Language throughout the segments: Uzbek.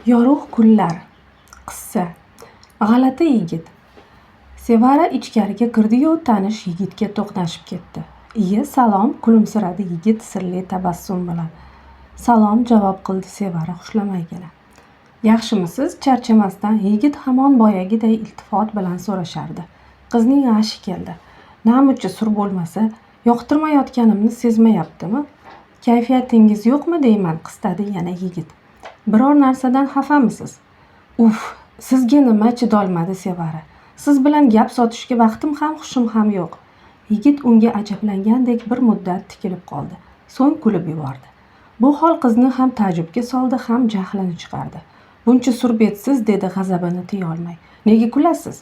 Yorug' kunlar. Qissa. G'alati yigit. Sevara ichkariga kirdi-yu, tanish yigitga to'qnashib ketdi. "Iye, salom", kulimsiradi yigit sirli tabassum bilan. "Salom", javob qildi Sevara xushlamagina. "Yaxshimisiz?" charchamasdan yigit hamon boyagiday iltifot bilan so'rashardi. Qizning g'ashi keldi. Namuncha sur bo'lmasa, yoqtirmayotganimni sezmayaptimi? "Kayfiyatingiz yo'qmi deyman", qistadi yana yigit. "Biror narsadan xafamisiz?" "Uf, sizga nima?" chidolmadi Sevara. "Siz bilan gap sotishga vaqtim ham, hushim ham yo'q." Yigit unga ajablangandek bir muddat tikilib qoldi. So'ng kulib yubordi. Bu hol qizni ham taajjubga soldi, ham jahlini chiqardi. "Buncha surbetsiz", dedi g'azabini tiya olmay. "Nega kulasiz?"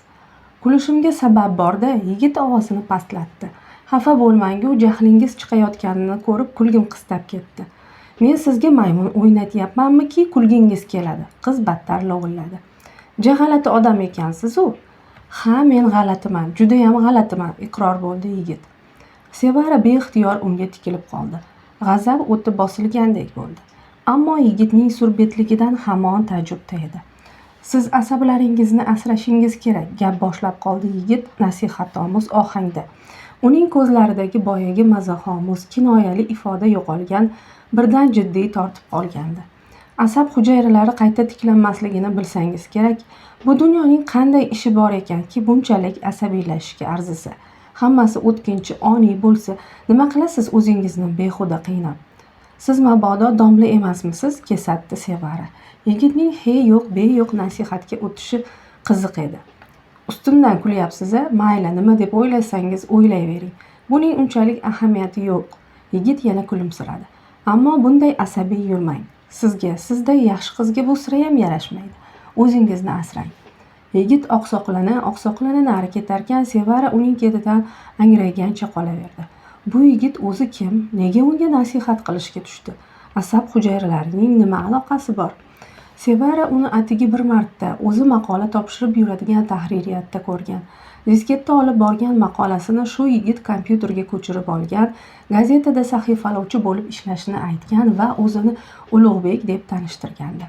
"Kulishimga sabab bor-da", yigit ovozini pastlatdi. "Xafa bo'lmang-u, jahlingiz chiqayotganini ko'rib kulgim qistab ketdi. Men sizga maymun o'ynatyapmanmiki, kulgingiz keladi." Qiz battar lovilladi. "G'alati odam ekansiz-u." "Ha, men g'alatiman, judayam g'alatiman", iqror bo'ldi yigit. Sevara beixtiyor unga tikilib qoldi. G'azab o'ti bosilgandek bo'ldi. Ammo yigitning surbetligidan hamon taajjubda edi. "Siz asablaringizni asrashingiz kerak", gap boshlab qoldi yigit nasihatomuz ohangda. Uning ko'zlaridagi boyagi mazaxomuz, kinoyali ifoda yo'qolgan, birdan jiddiy tortib qolgandi. "Asab hujayralari qayta tiklanmasligini bilsangiz kerak. Bu dunyoning qanday ishi bor ekanki, bunchalik asabiylashishga arzisa. Hammasi o'tkinchi, oniy bo'lsa, nima qilasiz o'zingizni behuda qiynab?" "Siz mabodo domla emasmisiz?" kesatdi Sevara. Yigitning he yo'q be yo'q nasihatga o'tishi qiziq edi. "Ustimdan kulyapsiz-a? Mayli, nima deb o'ylasangiz o'ylayvering. Buning unchalik ahamiyati yo'q." Yigit yana kulimsiradi. "Ammo bunday asabiy yurmang. Sizday yaxshi qizga bu sirayam yarashmaydi. O'zingizni asrang." Yigit oqsoqlana nari ketarkan, Sevara uning ketidan angraygancha qolaverdi. Bu yigit o'zi kim? Nega unga nasihat qilishga tushdi? Asab hujayralarining nima aloqasi bor? Sevara uni atigi bir marta o'zi maqola topshirib yuradigan tahririyatda ko'rgan. Disketda olib borgan maqolasini shu yigit kompyuterga ko'chirib olgan, gazetada sahifalovchi bo'lib ishlashini aytgan va o'zini Ulug'bek deb tanishtirgandi.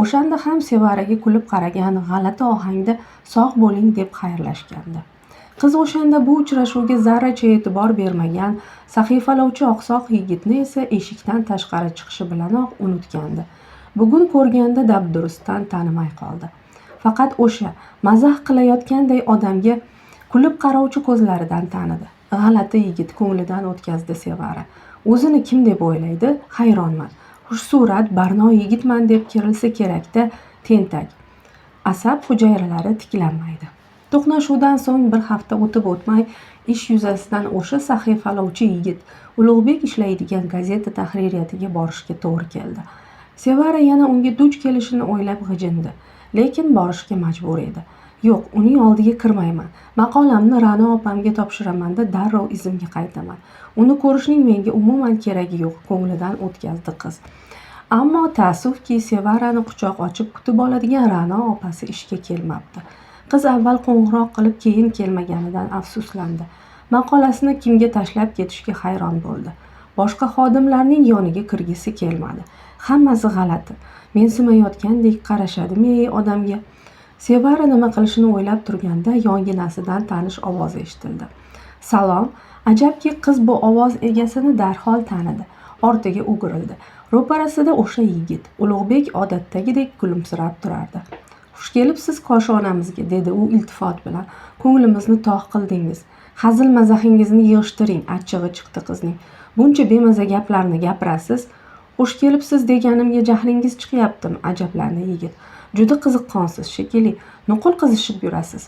O'shanda ham Sevaraga kulib qaragan, g'alati ohangda "Sog' bo'ling" deb xayrlashgandi. Qiz o'shanda bu uchrashuvga zarracha e'tibor bermagan, sahifalovchi oqsoq yigitni esa eshikdan tashqari chiqishi bilanoq unutgandi. Bugun ko'rganda dabdurustdan tanimay qoldi. Faqat o'sha mazax qilayotganday odamga kulib qarovchi ko'zlaridan tanidi. G'alati yigit ko'nglidan o'tkazdi Sevara. O'zini kim deb o'ylaydi? Hayronman. Xushsurat, barno yigitman deb kerilsa kerak-da, tentak. Asab hujayralari tiklanmaydi. To'qnashuvdan so'ng bir hafta o'tib o'tmay, ish yuzasidan o'sha sahifalovchi yigit Ulug'bek ishlaydigan gazeta tahririyatiga borishga to'g'ri keldi. Sevara yana unga duch kelishini o'ylab g'ijindi, lekin borishga majbur edi. "Yo'q, uning oldiga kirmayman. Maqolamni Ra'no opamga topshiraman-da, darrov izimga qaytaman. Uni ko'rishning menga umuman keragi yo'q", ko'nglidan o'tkazdi qiz. Ammo ta'assufki, Sevarani quchoq ochib kutib oladigan Ra'no opasi ishga kelmabdi. Qiz avval qo'ng'iroq qilib, keyin kelmaganidan afsuslandi. Maqolasini kimga tashlab ketishga hayron bo'ldi. Boshqa xodimlarning yoniga kirgisi kelmadi. Hammasi g'alati. Mensimayotgandek qarashadimi odamga? Sevara nima qilishini o'ylab turganda yonginasidan tanish ovoz eshitildi. "Salom". Ajabki, qiz bu ovoz egasini darhol tanidi. Ortiga o'girildi. Ro'parasida o'sha yigit, Ulug'bek odatdagidek kulimsirab turardi. "Xush kelibsiz koshonamizga", dedi u iltifot bilan. "Ko'nglimizni tog' qildingiz. Hazil mazaxingizni yig'ishtiring", achchig'i chiqdi qizning. "Buncha bemaza gaplarni gapirasiz. Xush kelibsiz deganimga jahlingiz chiqyaptimi?" ajablandi yigit. "Juda qiziqqonsiz shekilli. Nuqul qizishib yurasiz."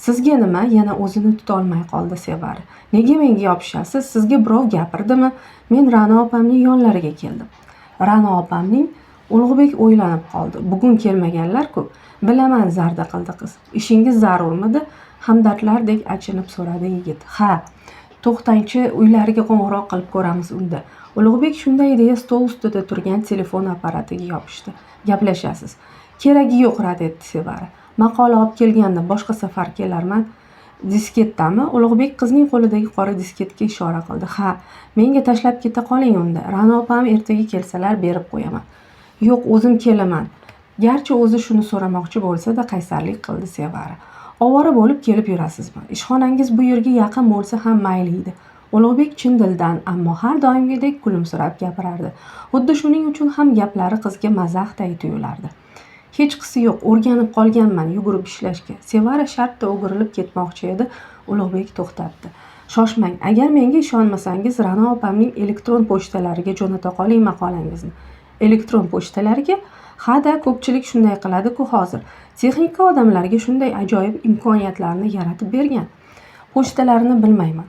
"Sizga nima?" yana o'zini tutolmay qoldi Sevara. "Nega menga yopishasiz? Sizga birov gapirdimi? Men Ra'no opamning yonlariga keldim." "Ra'no opamning?" Ulug'bek o'ylanib qoldi. "Bugun kelmaganlar-ku." "Bilaman", zarda qildi qiz. "Ishingiz zarurmidi?" hamdardlardek achinib so'radi yigit. "Ha, to'xtangchi, uylariga qo'ng'iroq qilib ko'ramiz unda." Ulug'bek shunday deya stol ustida turgan telefon apparatiga yopishdi. "Gaplashasiz." "Keragi yo'q", rad etdi Sevara. "Maqola olib kelganda boshqa safar kelarman." "Disketdami?" Ulug'bek qizning qo'lidagi qora disketga ishora qildi. "Ha, menga tashlab keta qoling unda. Ra'no opam ertaga kelsalar berib qo'yaman." "Yo'q, o'zim kelaman", Garchi o'zi shuni so'ramoqchi bo'lsa-da qaysarlik qildi Sevara. Ovora bo'lib kelib yurasizmi? Ishxonangiz bu yerga yaqin bo'lsa ham mayli edi. Ulug'bek chin dildan, ammo har doimgidek kulimsirab gapirardi. Xuddi shuning uchun ham gaplari qizga mazaxday tuyulardi. Hechqisi yo'q, o'rganib qolganman yugurib ishlashga. Sevara shartta o'girilib ketmoqchi edi, Ulug'bek to'xtatdi. Shoshmang, agar menga ishonmasangiz, Ra'no opamning elektron pochtalariga jo'nata qoling maqolangizni. Elektron pochtalariga? Ha-da, ko'pchilik shunday qiladi-ku hozir. Texnika odamlarga shunday ajoyib imkoniyatlarni yaratib bergan. Pochtalarini bilmayman.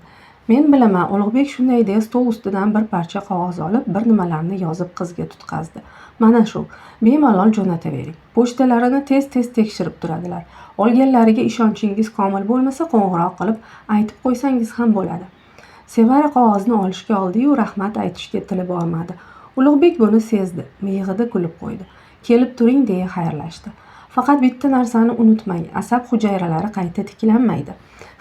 Men bilaman, Ulug'bek shunday deya stol ustidan bir parcha qog'oz olib, bir nimalarni yozib qizga tutqazdi. Mana shu, bemalol jo'natavering. Pochtalarini tez-tez tekshirib turadilar. Olganlariga ishonchingiz komil bo'lmasa, qo'ng'iroq qilib aytib qo'ysangiz ham bo'ladi. Sevara qog'ozni olishga oldi-yu, rahmat aytishga tili bormadi. Ulug'bek buni sezdi, miyig'ida kulib qo'ydi. Kelib turing deya xayrlashdi. Faqat bitta narsani unutmang, asab hujayralari qayta tiklanmaydi.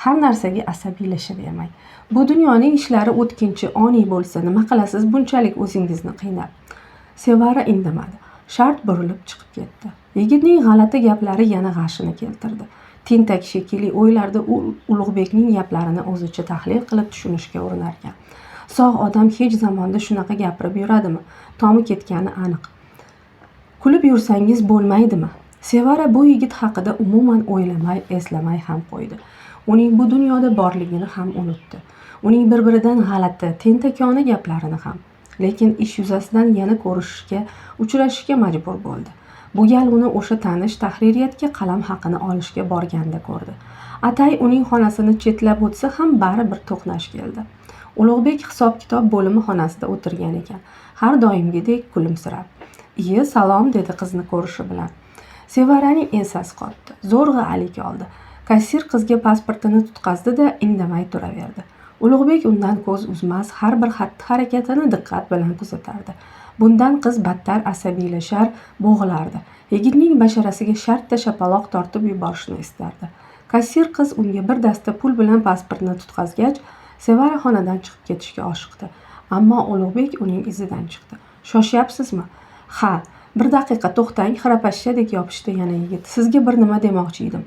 Har narsaga asabiylashavermang. Bu dunyoning ishlari o'tkinchi, oniy bo'lsa, nima qilasiz bunchalik o'zingizni qiynab? Sevara indamadi. Shart burilib chiqib ketdi. Yigitning g'alati gaplari yana g'ashini keltirdi. Tentak shekilli o'ylarda u Ulug'bekning gaplarini o'zicha tahlil qilib tushunishga urinarkan. Sog' odam hech zamonda shunaqa gapirib yuradimi? Tomi ketgani aniq. Kulib yursangiz bo'lmaydimi? Sevara bu yigit haqida umuman o'ylamay, eslamay ham qo'ydi. Uning bu dunyoda borligini ham unutdi. Uning bir-biridan g'alati, tentakona gaplarini ham. Lekin ish yuzasidan yana ko'rishishga, uchrashishga majbur bo'ldi. Bu gal uni o'sha tanish tahririyatga qalam haqini olishga borganda ko'rdi. Atay uning xonasini chetlab o'tsa ham baribir to'qnash keldi. Ulug'bek hisob-kitob bo'limi xonasida o'tirgan ekan. Har doimgidek kulimsirab. "Iye, salom" dedi qizni ko'rishi bilan. Sevaraning ensasi qotdi. Zo'rg'a alik oldi. Kassir qizga pasportini tutqazdi-da, indamay turaverdi. Ulug'bek undan ko'z uzmas, har bir xatti-harakatini diqqat bilan kuzatardi. Bundan qiz battar asabiylashar, bo'g'ilardi. Yigitning basharasiga shartta shapaloq tortib yuborishni istardi. Kassir qiz unga bir dasta pul bilan pasportni tutqazgach, Sevara xonadan chiqib ketishga oshiqdi. Ammo Ulug'bek uning izidan chiqdi. "Shoshyapsizmi?" "Ha, bir daqiqa to'xtang", xirapashshadek yopishdi yana yigit. "Sizga bir nima demoqchi edim."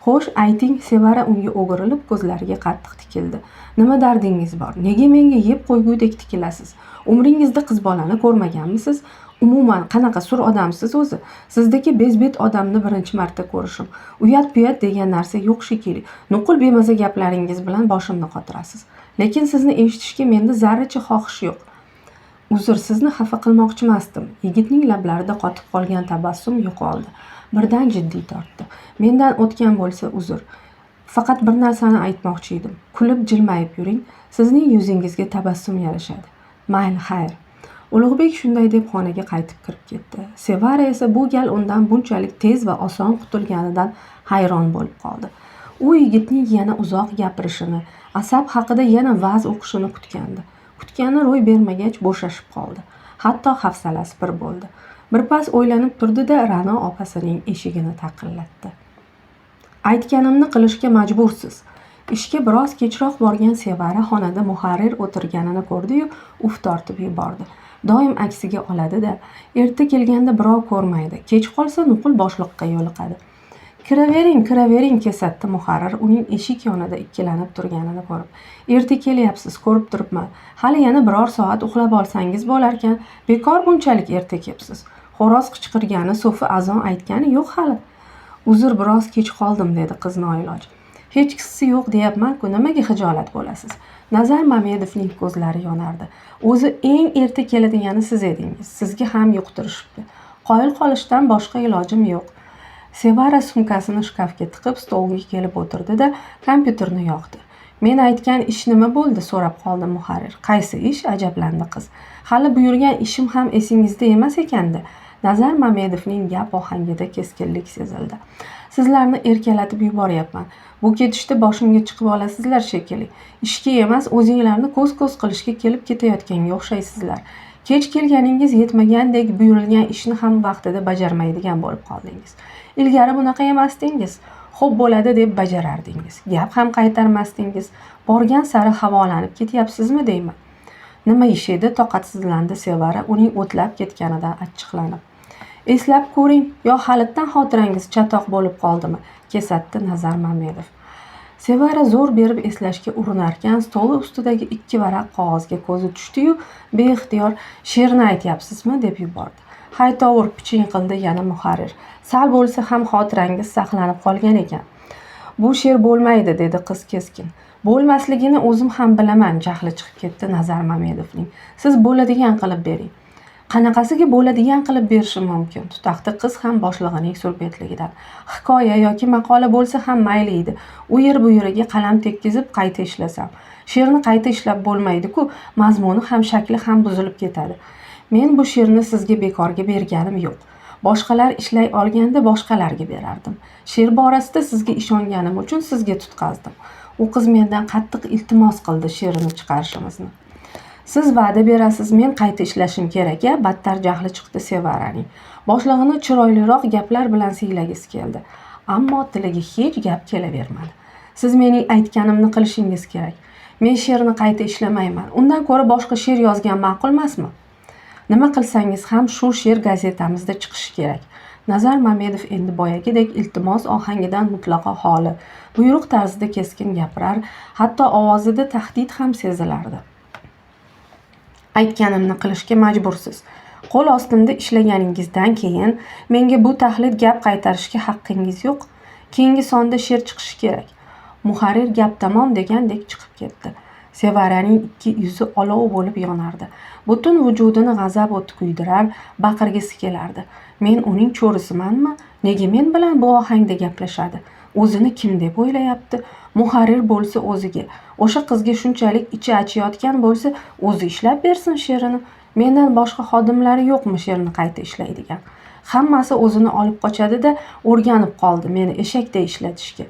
"Xo'sh, ayting", Sevara unga o'girilib ko'zlariga qattiq tikildi. "Nima dardingiz bor? Nega menga yeb qo'ygudek tikilasiz? Umringizda qiz bolani ko'rmaganmisiz? Umuman qanaqa sur odamsiz o'zi? Sizdagi bezbet odamni birinchi marta ko'rishim. Uyat-buyat degan narsa yo'q shekilli. Nuqul bemaza gaplaringiz bilan boshimni qotirasiz. Lekin sizni eshitishga menda zarracha xohish yo'q." "Uzr, sizni xafa qilmoqchimasdim." Yigitning lablarida qotib qolgan tabassum yo'qoldi. Birdan jiddiy tortdi. "Mendan o'tgan bo'lsa uzr. Faqat bir narsani aytmoqchi edim. Kulib jilmayib yuring, sizning yuzingizga tabassum yarashadi." "Mayli, xayr." Ulug'bek shunday deb xonaga qaytib kirib ketdi. Sevara esa bu gal undan bunchalik tez va oson qutulganidan hayron bo'lib qoldi. U yigitning yana uzoq gapirishini, asab haqida yana va'z o'qishini kutgandi. Kutgani ro'y bermagach bo'shashib qoldi. Hatto hafsalasi pir bo'ldi. Birpas o'ylanib turdi-da, Ra'no opasining eshigini taqillatdi. "Aytganimni qilishga majbursiz." Ishga biroz kechroq borgan Sevara xonada muharrir o'tirganini ko'rdi-yu, uf tortib yubordi. Doim aksiga oladi-da, erta kelganda birov ko'rmaydi, kech qolsa nuqul boshliqqa yo'liqadi. "Kiravering, kiravering", kesatdi muharrir uning eshik yonida ikkilanib turganini ko'rib. "Erta kelyapsiz, ko'rib turibman. Hali yana biror soat uxlab olsangiz bo'larkan. Bekor bunchalik erta kelibsiz. Xo'roz qichqirgani, so'fi azon aytgani yo'q hali." "Uzr, biroz kech qoldim", dedi qiz noiloj. "Hechqisi yo'q deyapman-ku, nimaga xijolat bo'lasiz?" Nazar Mamedovning ko'zlari yonardi. "O'zi eng erta keladigani siz edingiz. Sizga ham yuqtirishibdi. Qoyil qolishdan boshqa ilojim yo'q." Sevara sumkasini shkafga tiqib stolga kelib o'tirdi-da, kompyuterni yoqdi. "Men aytgan ish nima bo'ldi?" so'rab qoldi muharrir. "Qaysi ish?" ajablandi qiz. "Hali buyurgan ishim ham esingizda emas ekanda." Nazar Mamedovning gap ohangida keskinlik sezildi. "Sizlarni erkalatib yuboryapman. Bu ketishda boshimga chiqib olasizlar shekilli. Ishga emas, o'zinglarni ko'z-ko'z qilishga kelib ketayotganga o'xshaysizlar. Kech kelganingiz yetmagandek buyurilgan ishni ham vaqtida bajarmaydigan bo'lib qoldingiz. Ilgari bunaqa emasdingiz. Xo'p bo'ladi deb bajarardingiz. Gap ham qaytarmasdingiz. Borgan sari havolanib ketyapsizmi deyman." "Nima ish edi?" toqatsizlandi Sevara uning o'tlab ketganidan achchiqlanib. Eslab ko'ring, yo halitdan xotirangiz chatoq bo'lib qoldimi? Kesatdi Nazar Mamedov. Sevara zo'r berib eslashga urinarkan, stoli ustidagi 2 varaq qog'ozga ko'zi tushdi-yu, beixtiyor "She'rni aytyapsizmi?" deb yubordi. "Haytovur", piching qildi yana muharrir. "Sal bo'lsa ham xotirangiz saqlanib qolgan ekan." "Bu she'r bo'lmaydi", dedi qiz keskin. "Bo'lmasligini o'zim ham bilaman", jahli chiqib ketdi Nazar Mamedovning. "Siz bo'ladigan qilib bering." "Qanaqasiga bo'ladigan qilib berishim mumkin?" tutaqdi qiz ham boshlig'ining surbetligidan. "Hikoya yoki maqola bo'lsa ham mayli edi. U yer bu yeriga qalam tekkizib qayta ishlasam. She'rni qayta ishlab bo'lmaydi-ku, mazmuni ham shakli ham buzilib ketadi. Men bu she'rni sizga bekorga berganim yo'q. Boshqalar ishlay olganda boshqalarga berardim. She'r borasida sizga ishonganim uchun sizga tutqazdim." U qiz mendan qattiq iltimos qildi she'rini chiqarishimizni. "Siz va'da berasiz, men qayta ishlashim kerak-a?" Battar jahli chiqdi Sevaraning. Boshlig'ini chiroyliroq gaplar bilan siylagisi keldi, ammo tiliga hech gap kelavermadi. "Siz mening aytganimni qilishingiz kerak. Men she'rni qayta ishlamayman. Undan ko'ra boshqa she'r yozgan ma'qulmasmi? Nima qilsangiz ham shu she'r gazetamizda chiqishi kerak." Nazar Mamedov endi boyagidek iltimos ohangidan mutlaqo xoli, buyruq tarzida keskin gapirar, hatto ovozida tahdid ham sezilardi. "Aytganimni qilishga majbursiz. Qo'l ostimda ishlaganingizdan keyin menga bu tahlil gap qaytarishga haqqingiz yo'q. Keyingi sonda she'r chiqishi kerak." Muharrir gap tamom degandek chiqib ketdi. Sevaraning ikki yuzi olov bo'lib yonardi. Butun vujudini g'azab o'ti kuydirar, baqirgisi kelardi. "Men uning cho'risimanmi? Nega men bilan bu ohangda gaplashadi? O'zini kim deb o'ylayapti? Muharrir bo'lsa o'ziga, o'sha qizga shunchalik ichi achiyotgan bo'lsa, o'zi ishlab bersin she'rini. Mendan boshqa xodimlari yo'qmi she'rni qayta ishlaydigan? Hammasi o'zini olib qochadi-da, o'rganib qoldi meni eshakday ishlatishga.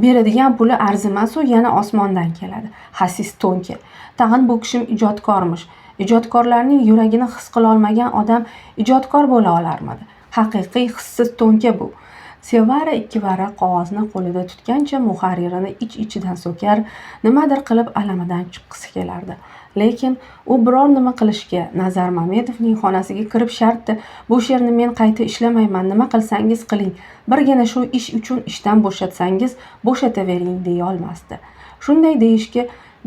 Beradigan puli arzimas, u yana osmondan keladi. Xasis to'nka. Tag'in bu kishim ijodkormish. Ijodkorlarning yuragini his qilolmagan odam ijodkor bo'la olarmidi? Haqiqiy hissiz to'nka bu." Sevara 2 varaq qog'ozni qo'lida tutgancha muharririni ich-ichidan so'kar, nimadir qilib alamidan chiqqisi kelardi. Lekin u biror nima qilishga, Nazar Mamedovning xonasiga kirib shartta "Bu she'rni men qayta ishlamayman, nima qilsangiz qiling. Birgina shu ish uchun ishdan bo'shatsangiz, bo'shatavering" deya olmasdi. Shunday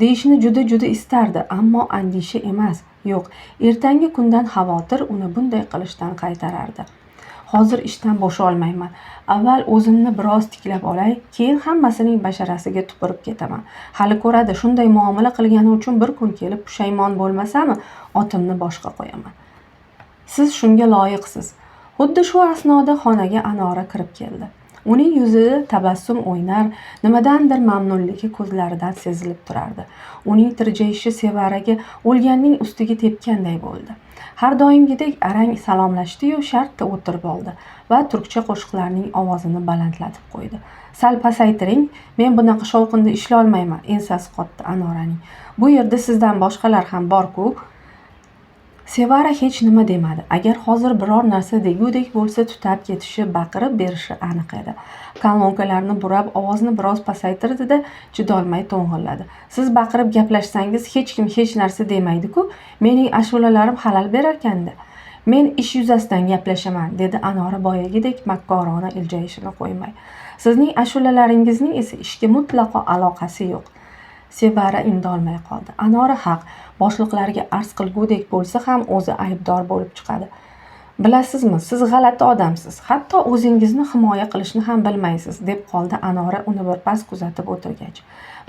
deyishni juda istardi, ammo andisha emas, yo'q, ertangi kundan xavotir uni bunday qilishdan qaytarardi. "Hozir ishdan bo'sholmayman. Avval o'zimni biroz tiklab olay, keyin hammasining basharasiga tupurib ketaman. Hali ko'radi, shunday muomala qilgani uchun bir kun kelib pushaymon bo'lmasami, otimni boshqa qo'yaman. Siz shunga loyiqsiz." Xuddi shu asnoda xonaga Anora kirib keldi. Uning yuzida tabassum o'ynar, nimadandir mamnunligi ko'zlaridan sezilib turardi. Uning tirjayishi Sevaraga o'lganning ustiga tepganday bo'ldi. Har doimgidek arang salomlashdi-yu, shartta o'tirib oldi va turkcha qo'shiqlarning ovozini balandlatib qo'ydi. "Sal pasaytiring, men bunaqa shovqinda ishlolmayman", ensasi qotdi Anoraning. "Bu yerda sizdan boshqalar ham bor-ku." Sevara hech nima demadi. Agar hozir biror narsa degudek bo'lsa, tutab ketishi, baqirib berishi aniq edi. Kolonkalarni burab, ovozni biroz pasaytirdi-da, chidolmay to'ng'illadi. "Siz baqirib gaplashsangiz hech kim hech narsa demaydi-ku, mening ashulalarim xalal berarkanda. Men ish yuzasidan gaplashaman", dedi Anora boyagidek makkorona iljayishini qo'ymay. "Sizning ashulalaringizning esa ishga mutlaqo aloqasi yo'q." Sevara indolmay qoldi. Anora haq, boshliqlarga arz qilgudek bo'lsa ham o'zi aybdor bo'lib chiqadi. "Bilasizmi, siz g'alati odamsiz. Hatto o'zingizni himoya qilishni ham bilmaysiz", deb qoldi Anora uni birpas kuzatib o'tirgach.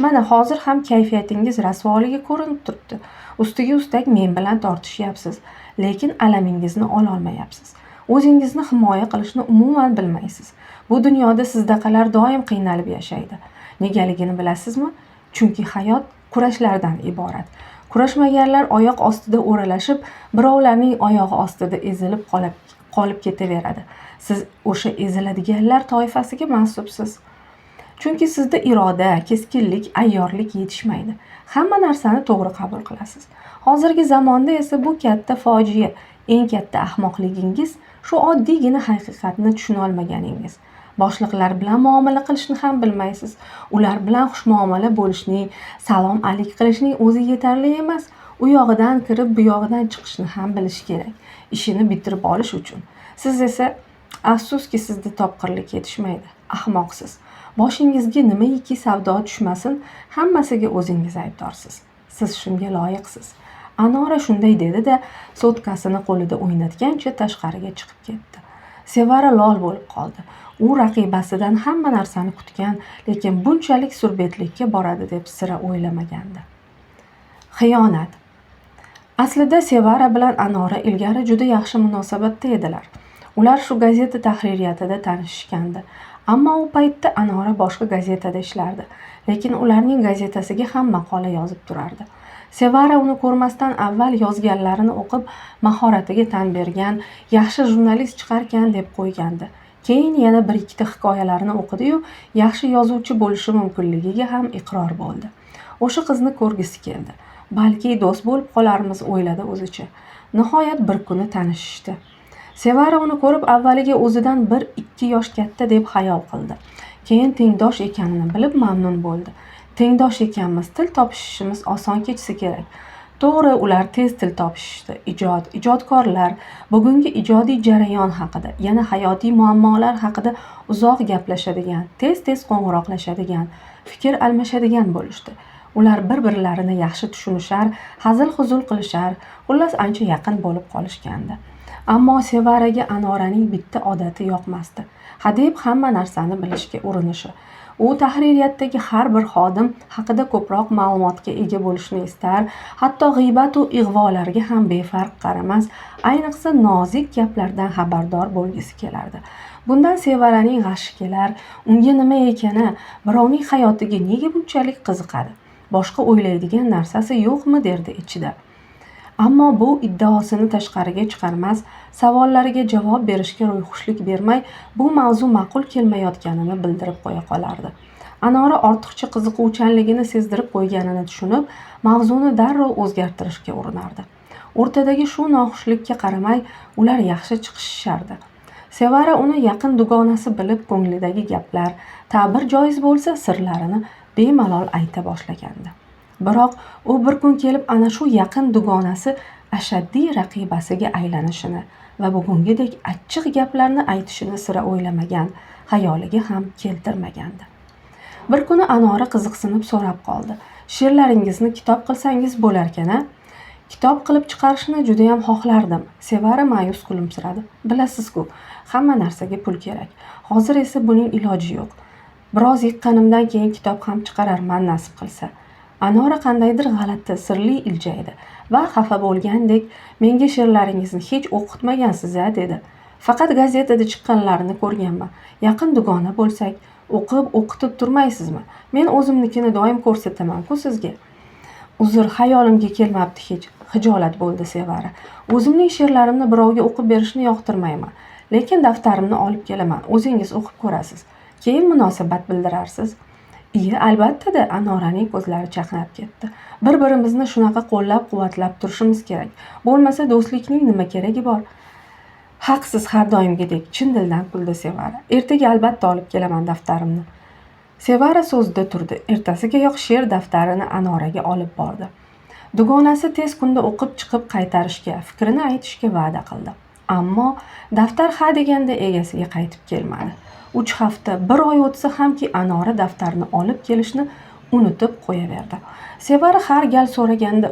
"Mana hozir ham kayfiyatingiz rasvoligi ko'rinib turibdi. Ustiga ustak men bilan tortishyapsiz, lekin alamingizni ololmayapsiz. O'zingizni himoya qilishni umuman bilmaysiz. Bu dunyoda sizdaqalar doim qiynalib yashaydi. Negaligini bilasizmi? Chunki hayot kurashlardan iborat. Kurashmaganlar oyoq ostida o'ralashib, birovlarning oyog'i ostida ezilib qolib ketaveradi. Siz o'sha eziladiganlar toifasiga mansubsiz. Chunki sizda iroda, keskinlik, ayyorlik yetishmaydi. Hamma narsani to'g'ri qabul qilasiz. Hozirgi zamonda esa bu katta fojia, eng katta ahmoqligingiz shu oddiygina haqiqatni tushuna olmaganingiz. Boshliqlar bilan muomala qilishni ham bilmaysiz. Ular bilan xushmuomala bo'lishning, salom alik qilishning o'zi yetarli emas. U yog'idan kirib, bu yog'idan chiqishni ham bilish kerak, ishini bitirib olish uchun. Siz esa afsuski sizda topqirlik yetishmaydi. Ahmoqsiz. Boshingizga nimaiki savdo tushmasin, hammasiga o'zingiz aybdorsiz. Siz shunga loyiqsiz. Anora shunday dedi-da, so'tkasini qo'lida o'ynatgancha tashqariga chiqib ketdi. Sevara lol bo'lib qoldi. U raqibasidan hamma narsani kutgan, lekin bunchalik surbetlikka boradi deb sira o'ylamagandi. Xiyonat. Aslida Sevara bilan Anora ilgari juda yaxshi munosabatda edilar. Ular shu gazeta tahririyatida tanishishgandi. Ammo u paytda Anora boshqa gazetada ishlardi, lekin ularning gazetasiga ham maqola yozib turardi. Sevara uni ko'rmasdan avval yozganlarini o'qib, mahoratiga tan bergan, yaxshi jurnalist chiqarkan deb qo'ygandi. Keyin yana bir ikkita hikoyalarini o'qidi-yu, yaxshi yozuvchi bo'lishi mumkinligiga ham iqror bo'ldi. O'sha qizni ko'rgisi keldi. Balki do'st bo'lib qolarmiz, o'yladi o'zicha. Nihoyat bir kuni tanishishdi. Sevara uni ko'rib avvaliga o'zidan 1-2 yosh katta deb xayol qildi. Keyin tengdosh ekanini bilib mamnun bo'ldi. Tengdosh ekanmiz, til topishishimiz oson kechsa kerak. To'g'ri, ular tez til topishishdi. Ijodkorlar bugungi ijodiy jarayon haqida, yana hayotiy muammolar haqida uzoq gaplashadigan, tez-tez qo'ng'iroqlashadigan, fikr almashadigan bo'lishdi. Ular bir-birlarini yaxshi tushunishar, hazil-huzul qilishar, xullas ancha yaqin bo'lib qolishgandi. Ammo Sevaraga Anoraning bitta odati yoqmasdi. Hadeb hamma narsani bilishga urinishi. U tahririyatdagi har bir xodim haqida ko'proq ma'lumotga ega bo'lishni istar, hatto g'iybat va ig'volarga ham befarq qaramas, ayniqsa nozik gaplardan xabardor bo'lgisi kelardi. Bundan Sevaraning g'ashi kelar, unga nima ekani, birovning hayotiga nega bunchalik qiziqadi? Boshqa o'ylaydigan narsasi yo'qmi derdi ichida. Ammo bu iddaosini tashqariga chiqarmas, savollariga javob berishga ro'yxushlik bermay, bu mavzu ma'qul kelmayotganini bildirib qo'ya qolardi. Anora ortiqcha qiziquvchanligini sezdirib qo'yganini tushunib, mavzuni darrov o'zgartirishga urinardi. O'rtadagi shu noxushlikka qaramay, ular yaxshi chiqishardi. Sevara uni yaqin dugonasi bilib, ko'nglidagi gaplar, ta'bir joiz bo'lsa, sirlarini bemalol ayta boshlagandi. Biroq u bir kun kelib ana shu yaqin dugonasi ashaddiy raqibasiga aylanishini va bugungidek achchiq gaplarni aytishini sira o'ylamagan, xayoliga ham keltirmagandi. Bir kuni Anora qiziqsinib so'rab qoldi. She'rlaringizni kitob qilsangiz bo'larkan-a? Kitob qilib chiqarishni juda ham xohlardim. Sevara ma'yus kulimsiradi. Bilasiz-ku, hamma narsaga pul kerak. Hozir esa buning iloji yo'q. Biroz yiqqanimdan keyin kitob ham chiqararman nasib qilsa. Anora qandaydir g'alati, sirli iljaydi va xafa bo'lgandek, menga she'rlaringizni hech o'qitmagansiz-a dedi. Faqat gazetada chiqqanlarini ko'rganman. Yaqin dugona bo'lsak, o'qitib turmaysizmi? Men o'zimnikini doim ko'rsataman-ku sizga. Uzr, xayolimga kelmabdi hech. Xijolat bo'ldi Sevara. O'zimning she'rlarimni birovga o'qib berishni yoqtirmayman, lekin daftarimni olib kelaman. O'zingiz o'qib ko'rasiz. Keyin munosabat bildirarsiz. Iya, albatta-da, Anoraning ko'zlari chaqnab ketdi. Bir-birimizni shunaqa qo'llab-quvvatlab turishimiz kerak. Bo'lmasa do'stlikning nima keragi bor? Haqsiz har doimgidek, chin dildan kuldi Sevara. Ertaga albatta olib kelaman daftarimni. Sevara so'zida turdi. Ertasigayoq she'r daftarini Anoraga olib bordi. Dugonasi tez kunda o'qib chiqib qaytarishga, fikrini aytishga va'da qildi. Ammo daftar ha deganda egasiga qaytib kelmadi. 3 hafta, 1 oy o'tsa hamki Anora daftarni olib kelishni unutib qo'yaverdi. Sevara har gal so'raganda,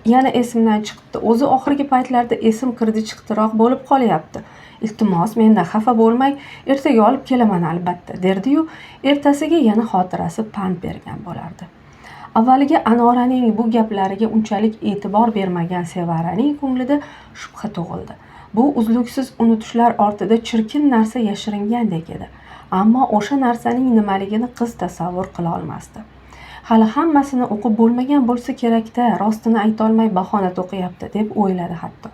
yana esimdan chiqibdi. O'zi oxirgi paytlarda esim kirdi chiqtiroq bo'lib qolyapti. Iltimos, mendan xafa bo'lmang, ertaga olib kelaman albatta, derdi-yu, ertasiga yana xotirasi pand bergan bo'lardi. Avvaliga Anoraning bu gaplariga unchalik e'tibor bermagan Sevaraning ko'nglida shubha tug'ildi. Bu uzluksiz unutishlar ortida chirkin narsa yashiringandek edi. Ammo o'sha narsaning nimaligini qiz tasavvur qila olmasdi. Hali hammasini o'qib bo'lmagan bo'lsa kerak-da, rostini ayta olmay bahona to'qiyapti deb o'yladi hatto.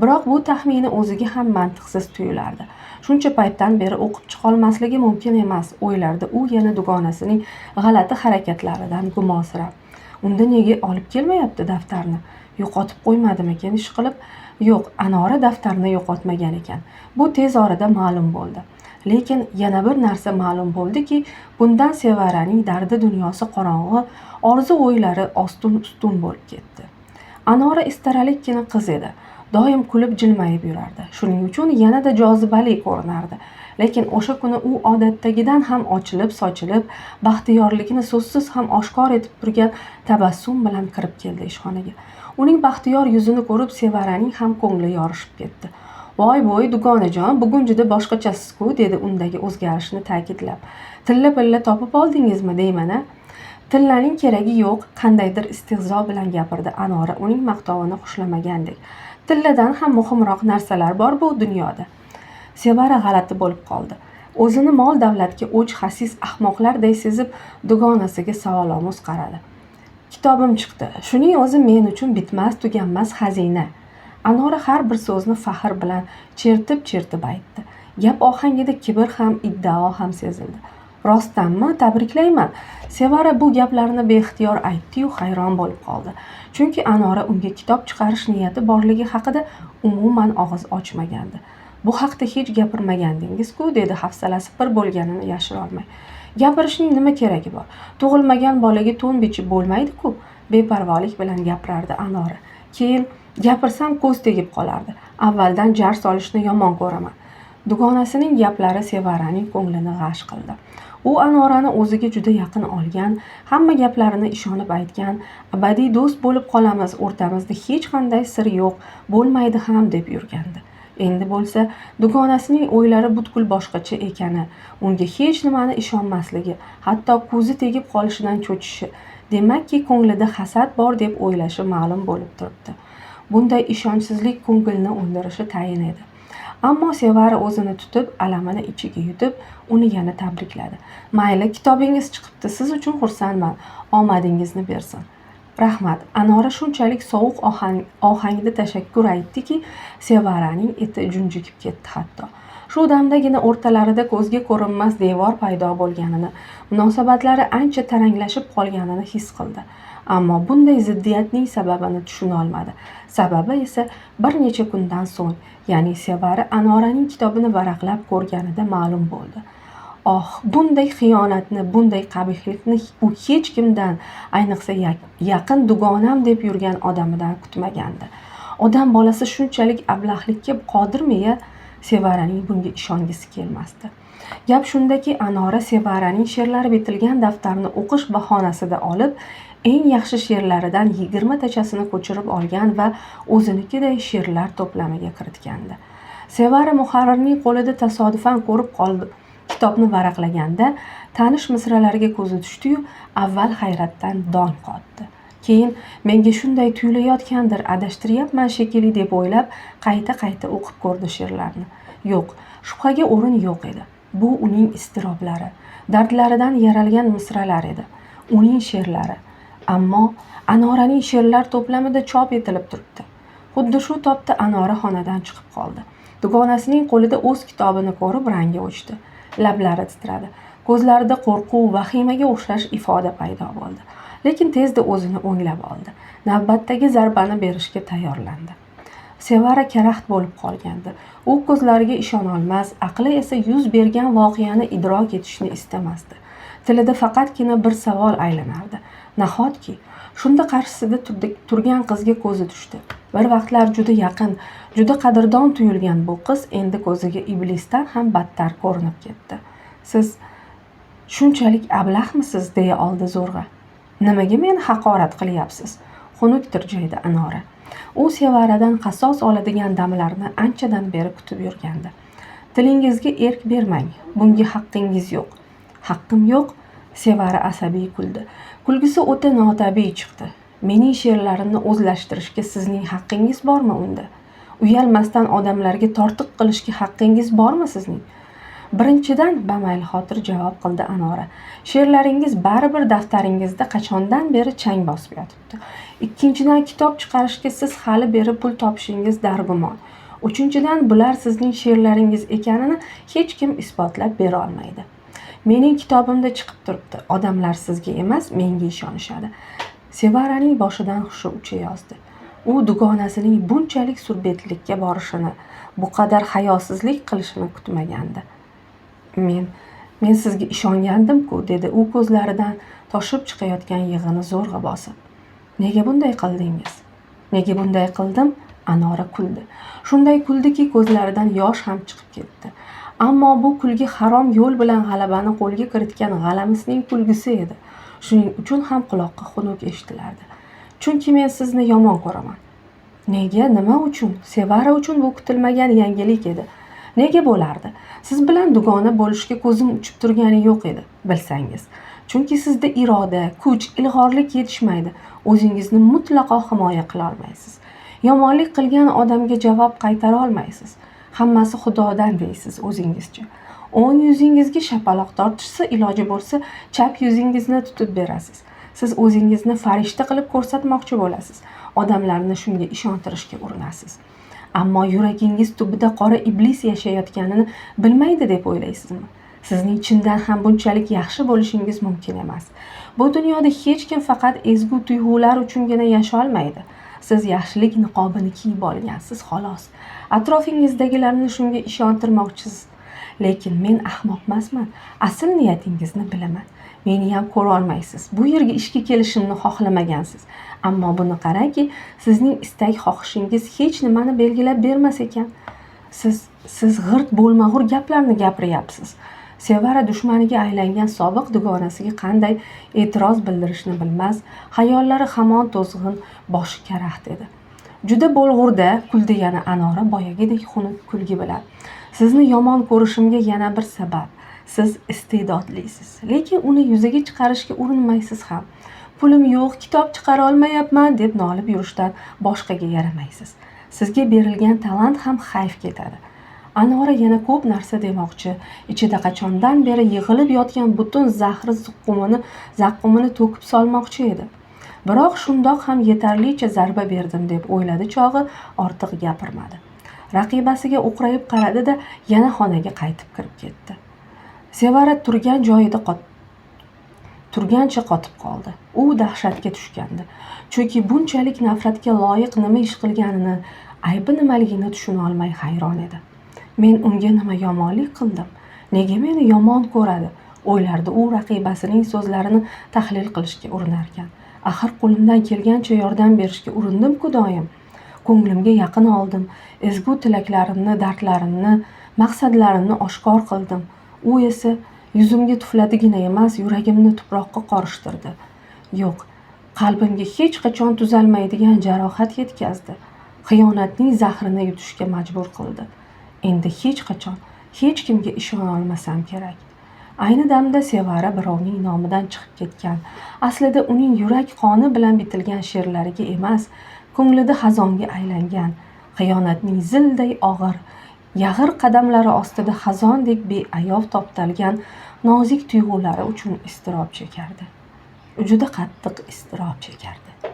Biroq bu taxmini o'ziga ham mantiqsiz tuyulardi. Shuncha paytdan beri o'qib chiqa olmasligi mumkin emas, o'ylardi u yana dugonasining g'alati harakatlaridan gumonsirab. Unda nega olib kelmayapti daftarni? Yo'qotib qo'ymadimikin ish qilib? Yo'q, Anora daftarni yo'qotmagan ekan. Bu tez orada ma'lum bo'ldi. Lekin yana bir narsa ma'lum bo'ldiki, bundan Sevaraning dardi dunyosi qorong'u, orzu o'ylari ostun-ustun bo'lib ketdi. Anora istaralikkina qiz edi. Doim kulib jilmayib yurardi. Shuning uchun yanada jozibali ko'rinardi. Lekin o'sha kuni u odatdagidan ham ochilib, sochilib, baxtiyorligini so'zsiz ham oshkor etib turgan tabassum bilan kirib keldi ishxonaga. Uning baxtiyor yuzini ko'rib Sevaraning ham ko'ngli yorishib ketdi. "Voy, dugonajon, bugun juda boshqachasiz-ku", dedi undagi o'zgarishni ta'kidlab. "Tilla-pilla topib oldingizmi deyman-a?" "Tillaning keragi yo'q", qandaydir istehzo bilan gapirdi Anora uning maqtovini xushlamagandek. "Tilladan ham muhimroq narsalar bor bu dunyoda." Sevara g'alati bo'lib qoldi. O'zini mol-davlatga o'ch xasis ahmoqlarday sezib dugonasiga savolomuz qaradi. "Kitobim chiqdi. Shuning o'zi men uchun bitmas, tuganmas xazina." Anora har bir so'zni faxr bilan chertib aytdi. Gap ohangida kibr ham, iddao ham sezildi. "Rostdanmi? Tabriklayman." Sevara bu gaplarni beixtiyor aytdi-yu hayron bo'lib qoldi. Chunki Anora unga kitob chiqarish niyati borligi haqida umuman og'iz ochmagandi. "Bu haqda hech gapirmagandingiz-ku", dedi hafsalasi pir bo'lganini yashira olmay. "Gapirishning nima keragi bor? Tug'ilmagan bolaga to'n bichib bo'lmaydi-ku", beparvolik bilan gapirardi Anora. "Keyin gapirsam ko'z tegib qolardi. Avvaldan jar solishni yomon ko'raman." Dugonasining gaplari Sevaraning ko'nglini g'ash qildi. U Anorani o'ziga juda yaqin olgan, hamma gaplarini ishonib aytgan, abadiy do'st bo'lib qolamiz, o'rtamizda hech qanday sir yo'q, bo'lmaydi ham deb yurgandi. Endi bo'lsa dugonasining o'ylari butkul boshqacha ekani, unga hech nimani ishonmasligi, hatto ko'zi tegib qolishidan cho'chishi, demakki ko'nglida hasad bor deb o'ylashi ma'lum bo'lib turibdi. Bunday ishonchsizlik ko'ngilni o'ldirishi tayin edi. Ammo Sevara o'zini tutib, alamini ichiga yutib, uni yana tabrikladi. "Mayli, kitobingiz chiqibdi. Siz uchun xursandman. Omadingizni bersin." "Rahmat." Anora shunchalik sovuq ohangda tashakkur aytdiki, Sevaraning eti junjikib ketdi hatto. Shu damdagina o'rtalarida ko'zga ko'rinmas devor paydo bo'lganini, munosabatlari ancha taranglashib qolganini his qildi. Ammo bunday ziddiyatning sababini tushuna olmadi. Sababi esa bir necha kundan so'ng, ya'ni Sevara Anoraning kitobini varaqlab ko'rganida ma'lum bo'ldi. Bunday xiyonatni, bunday qabihlikni u hech kimdan, ayniqsa yaqin dugonam deb yurgan odamidan kutmagandi. Odam bolasi shunchalik ablahlikka qodirmi-ya? Sevaraning bunga ishongisi kelmasdi. Gap shundaki, Anora Sevaraning she'rlari bitilgan daftarni o'qish bahonasida olib, eng yaxshi she'rlaridan 20 tachasini ko'chirib olgan va o'zinikiday she'rlar to'plamiga kiritgandi. Sevara muharrirning qo'lida tasodifan ko'rib qoldi. Kitobni varaqlaganda tanish misralarga ko'zi tushdi-yu, avval hayratdan dong qotdi. Keyin menga shunday tuyulayotgandir, adashtiryapman shekilli deb o'ylab, qayta o'qib ko'rdi she'rlarni. Yo'q, shubhaga o'rin yo'q edi. Bu uning iztiroblari, dardlaridan yaralgan misralar edi. Uning she'rlari. Ammo Anoraning she'rlar to'plamida chop etilib turibdi. Xuddi shu topda Anora xonadan chiqib qoldi. Dugonasining qo'lida o'z kitobini ko'rib rangi o'chdi. Lablari titradi. Ko'zlarida qo'rquv, vahimaga o'xshash ifoda paydo bo'ldi. Lekin tezda o'zini o'nglab oldi. Navbatdagi zarbani berishga tayyorlandi. Sevara karaxt bo'lib qolgandi. U ko'zlariga ishona olmas, aqli esa yuz bergan voqeani idrok etishni istamasdi. Tilida faqatgina bir savol aylanardi. Nahotki, shunda qarshisida turgan qizga ko'zi tushdi. Bir vaqtlar juda yaqin, juda qadrdon tuyulgan bu qiz endi ko'ziga iblisdan ham battar ko'rinib ketdi. "Siz shunchalik ablahmisiz?" deya oldi zo'rg'a. "Nimaga meni haqorat qilyapsiz?" Xunuk tirjaydi Anora. U Sevaradan qasos oladigan damlarni anchadan beri kutib yurgandi. "Tilingizga erk bermang. Bunga haqqingiz yo'q." "Haqqim yo'q?" Sevara asabiy kuldi. Kulgisi o'ta notabiiy chiqdi. "Mening she'rlarimni o'zlashtirishga sizning haqqingiz bormi unda? Uyalmasdan odamlarga tortiq qilishga haqqingiz bormi sizning?" "Birinchidan", bamayl xotir javob qildi Anora. "She'rlaringiz baribir daftaringizda qachondan beri chang bosib yotibdi. Ikkinchidan, kitob chiqarishga siz hali beri pul topishingiz dargumon. Uchinchidan, bular sizning she'rlaringiz ekanini hech kim isbotlab bera olmaydi. Mening kitobimda chiqib turibdi. Odamlar sizga emas, menga ishonishadi." Sevaraning boshidan hushi uchayozdi. U dugonasining bunchalik surbetlikka borishini, bu qadar hayosizlik qilishini kutmagandi. Men sizga ishongandim-ku", dedi u ko'zlaridan toshib chiqayotgan yig'ini zo'rg'a bosib. "Nega bunday qildingiz? Nega bunday qildim? Anora kuldi. Shunday kuldiki, ko'zlaridan yosh ham chiqib ketdi. Ammo bu kulgi harom yo'l bilan g'alabani qo'lga kiritgan g'alamisning kulgisi edi. Shuning uchun ham quloqqa xunuk eshitilardi. Chunki men sizni yomon ko'raman. Nega? Nima uchun? Sevara uchun bu kutilmagan yangilik edi. Nega bo'lardi? Siz bilan dugona bo'lishga ko'zim uchib turgani yo'q edi, bilsangiz. Chunki sizda iroda, kuch, ilg'orlik yetishmaydi. O'zingizni mutlaqo himoya qila olmaysiz. Yomonlik qilgan odamga javob qaytara olmaysiz. Hammasi Xudodan deysiz o'zingizcha. O'ng yuzingizga shapaloq tortishsa, iloji bo'lsa, chap yuzingizni tutib berasiz. Siz o'zingizni farishta qilib ko'rsatmoqchi bo'lasiz. Odamlarni shunga ishontirishga urinasiz. Ammo yuragingiz tubida qora iblis yashayotganini bilmaydi deb o'ylaysizmi? Sizning chindan ham bunchalik yaxshi bo'lishingiz mumkin emas. Bu dunyoda hech kim faqat ezgu tuyg'ular uchungina yasholmaydi. Siz yaxshilik niqobini kiyib olgansiz, xolos. Atrofingizdagilarni shunga ishontirmoqchisiz. Lekin men ahmoq emasman. Asl niyatingizni bilaman. Meni ham ko'ra olmaysiz. Bu yerga ishga kelishimni xohlamagansiz. Ammo buni qarangki, sizning istak xohishingiz hech nimani belgilab bermas ekan. Siz g'irt bo'lmag'ur gaplarni gapiryapsiz. Sevara dushmaniga aylangan sobiq dugonasiga qanday e'tiroz bildirishni bilmas, xayollari hamon to'zg'in, boshi karaxt edi. Juda bo'lg'urda, kuldi yana Anora boyagidek xunuk kulgi bilan. Sizni yomon ko'rishimga yana bir sabab. Siz iste'dodlisiz, lekin uni yuzaga chiqarishga urinmaysiz ham. Pulim yo'q, kitob chiqara olmayapman deb nolib yurishdan boshqaga yaramaysiz. Sizga berilgan talant ham hayf ketadi. Anora yana ko'p narsa demoqchi, ichida qachondan beri yig'ilib yotgan butun zahri zaqqumini to'kib solmoqchi edi. Biroq shundoq ham yetarlicha zarba berdim deb o'yladi chog'i ortiq gapirmadi. Raqibasiga o'qrayib qaradi-da, yana xonaga qaytib kirib ketdi. Sevara turgancha qotib qoldi. U dahshatga tushgandi. Chunki bunchalik nafratga loyiq nima ish qilganini, aybi nimaligini tushuna olmay hayron edi. Men unga nima yomonlik qildim? Nega meni yomon ko'radi? O'ylardi u raqibasining so'zlarini tahlil qilishga urinarkan. Axir qo'limdan kelgancha yordam berishga urindim-ku doim. Ko'nglimga yaqin oldim. Ezgu tilaklarimni, dardlarimni, maqsadlarimni oshkor qildim. U esa yuzimga tufladigina emas, yuragimni tuproqqa qorishtirdi. Yo'q, qalbimga hech qachon tuzalmaydigan jarohat yetkazdi. Xiyonatning zahrini yutishga majbur qildi. Endi hech qachon hech kimga ishona olmasam kerak. Ayni damda Sevara birovning nomidan chiqib ketgan, aslida uning yurak qoni bilan bitilgan she'rlariga emas, ko'nglida xazonga aylangan, xiyonatning zilday og'ir, yag'ir qadamlari ostida xazondek beayov toptalgan nozik tuyg'ulari uchun iztirob chekardi. Juda qattiq iztirob chekardi.